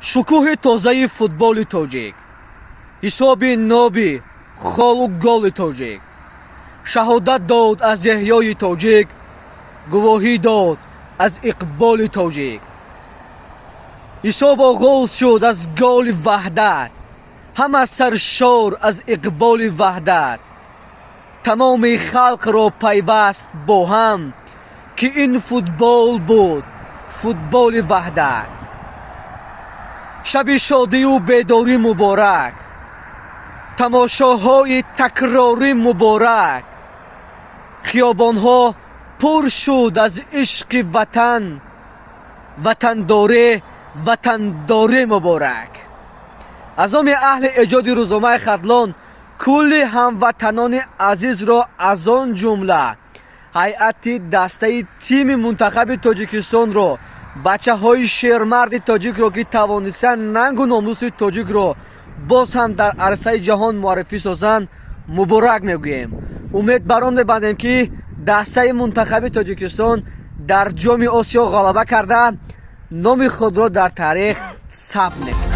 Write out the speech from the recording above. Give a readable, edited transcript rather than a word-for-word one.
шукӯҳи тозаи футболи тоҷик, ҳисоби ноби, холу голи тоҷик. Шаҳодат дод аз эҳёи тоҷик, гувоҳӣ дод аз иқболи тоҷик. ҳисоб оғоз шуд аз голи ваҳдат, ҳама саршор аз иқболи ваҳдат. тамоми халқро пайваст бо ҳам, ки ин футбол буд футболи ваҳдат. Шаби шодию бедорӣ муборак, Тамошоҳои такрорӣ муборак. Хиёбонҳо пур шуд аз ишқи ватан, Ватандорон муборак. аз номи аҳли эҷоди рӯзномаи хатлон кулли ҳамватанони азизро аз он ҷумла ҳайати дастаи тими мунтахаби тоҷикистонро, бачаҳои шермарди тоҷикро ки тавонистанд нангу номуси тоҷикро боз ҳам дар арсаи ҷаҳон муаррифӣ созанд, муборак мегӯем. умед бар он мебандем ки дастаи мунтахаби тоҷикистон дар ҷоми осиё ғалаба карда номи худро дар таърих сабт мекунад.